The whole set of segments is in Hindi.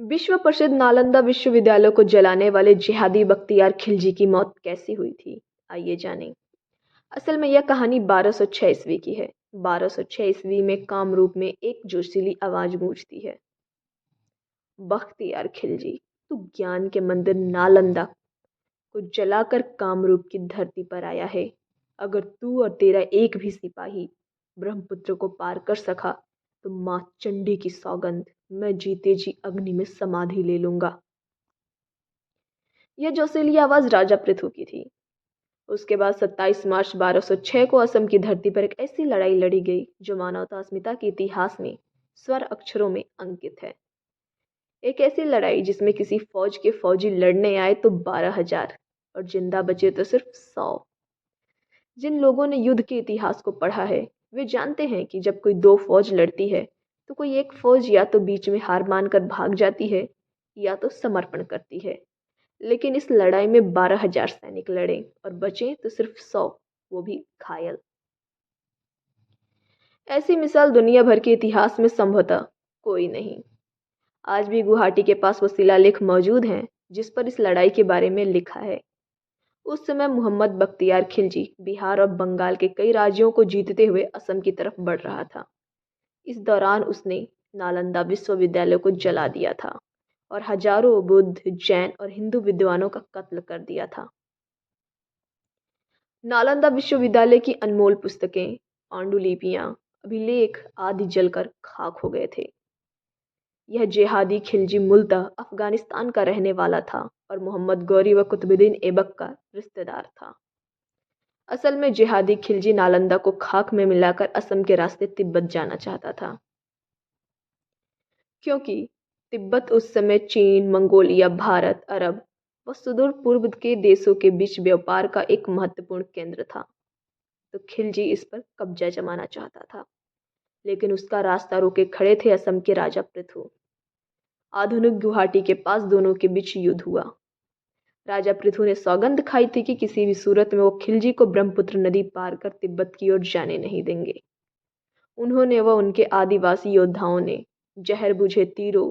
विश्व प्रसिद्ध नालंदा विश्वविद्यालय को जलाने वाले जिहादी बख्तियार खिलजी की मौत कैसे हुई थी? आइए जानें। असल में यह कहानी 1206 ईस्वी की है। 1206 ईस्वी में कामरूप में एक जोशीली आवाज गूंजती है। बख्तियार खिलजी, तू ज्ञान के मंदिर नालंदा को जलाकर कामरूप की धरती पर आया है। अगर तू और तेरा एक भी सिपाही ब्रह्मपुत्र को पार कर सका तो मां चंडी की सौगंध, मैं जीते जी अग्नि में समाधि ले लूंगा। यह जोशीली आवाज राजा पृथु की थी। उसके बाद 27 मार्च 1206 को असम की धरती पर एक ऐसी लड़ाई लड़ी गई जो मानवता अस्मिता के इतिहास में स्वर अक्षरों में अंकित है। एक ऐसी लड़ाई जिसमें किसी फौज के फौजी लड़ने आए तो 12,000 और जिंदा बचे तो सिर्फ 100। जिन लोगों ने युद्ध के इतिहास को पढ़ा है वे जानते हैं कि जब कोई दो फौज लड़ती है तो कोई एक फौज या तो बीच में हार मानकर भाग जाती है या तो समर्पण करती है। लेकिन इस लड़ाई में 12,000 सैनिक लड़े और बचे तो सिर्फ 100, वो भी घायल। ऐसी मिसाल दुनिया भर के इतिहास में संभवतः कोई नहीं। आज भी गुवाहाटी के पास वो शिलालेख मौजूद हैं जिस पर इस लड़ाई के बारे में लिखा है। उस समय मोहम्मद बख्तियार खिलजी बिहार और बंगाल के कई राज्यों को जीतते हुए असम की तरफ बढ़ रहा था। इस दौरान उसने नालंदा विश्वविद्यालय को जला दिया था और हजारों बुद्ध, जैन और हिंदू विद्वानों का कत्ल कर दिया था। नालंदा विश्वविद्यालय की अनमोल पुस्तकें, पांडुलिपियां, अभिलेख आदि जलकर खाक हो गए थे। यह जिहादी खिलजी मूलतः अफगानिस्तान का रहने वाला था और मोहम्मद गौरी व कुतुबुद्दीन ऐबक का रिश्तेदार था। असल में जिहादी खिलजी नालंदा को खाक में मिलाकर असम के रास्ते तिब्बत जाना चाहता था, क्योंकि तिब्बत उस समय चीन, मंगोलिया, भारत, अरब व सुदूर पूर्व के देशों के बीच व्यापार का एक महत्वपूर्ण केंद्र था। तो खिलजी इस पर कब्जा जमाना चाहता था, लेकिन उसका रास्ता रोके खड़े थे असम के राजा पृथु। आधुनिक गुवाहाटी के पास दोनों के बीच युद्ध हुआ। राजा पृथु ने सौगंध खाई थी कि किसी भी सूरत में वो खिलजी को ब्रह्मपुत्र नदी पार कर तिब्बत की ओर जाने नहीं देंगे। उन्होंने व उनके आदिवासी योद्धाओं ने जहर बुझे तीरों,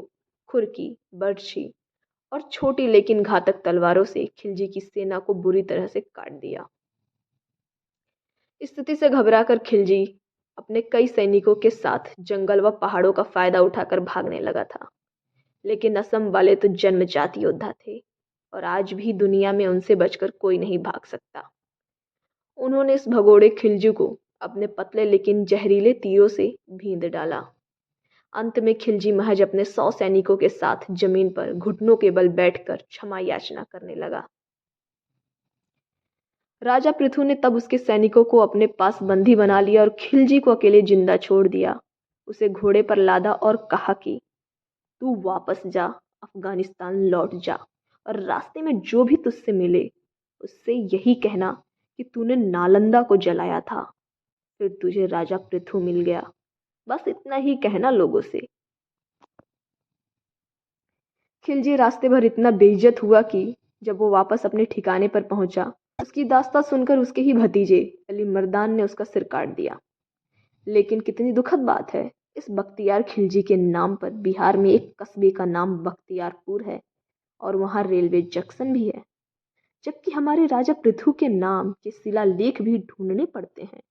खुरकी, बर्छी और छोटी लेकिन घातक तलवारों से खिलजी की सेना को बुरी तरह से काट दिया। स्थिति से घबराकर खिलजी अपने कई सैनिकों के साथ जंगल व पहाड़ों का फायदा उठाकर भागने लगा था। लेकिन असम वाले तो जन्मजात योद्धा थे और आज भी दुनिया में उनसे बचकर कोई नहीं भाग सकता। उन्होंने इस भगोड़े खिलजी को अपने पतले लेकिन जहरीले तीरों से भींद डाला। अंत में खिलजी महज अपने 100 सैनिकों के साथ जमीन पर घुटनों के बल बैठकर क्षमा याचना करने लगा। राजा पृथु ने तब उसके सैनिकों को अपने पास बंदी बना लिया और खिलजी को अकेले जिंदा छोड़ दिया। उसे घोड़े पर लादा और कहा कि तू वापस जा, अफगानिस्तान लौट जा और रास्ते में जो भी तुझसे मिले उससे यही कहना कि तूने नालंदा को जलाया था, फिर तुझे राजा पृथु मिल गया। बस इतना ही कहना लोगों से। खिलजी रास्ते भर इतना बेइज्जत हुआ कि जब वो वापस अपने ठिकाने पर पहुंचा, उसकी दास्तां सुनकर उसके ही भतीजे अली मर्दान ने उसका सिर काट दिया। लेकिन कितनी दुखद बात है, इस बख्तियार खिलजी के नाम पर बिहार में एक कस्बे का नाम बख्तियारपुर है और वहां रेलवे जंक्शन भी है, जबकि हमारे राजा पृथु के नाम के शिलालेख भी ढूंढने पड़ते हैं।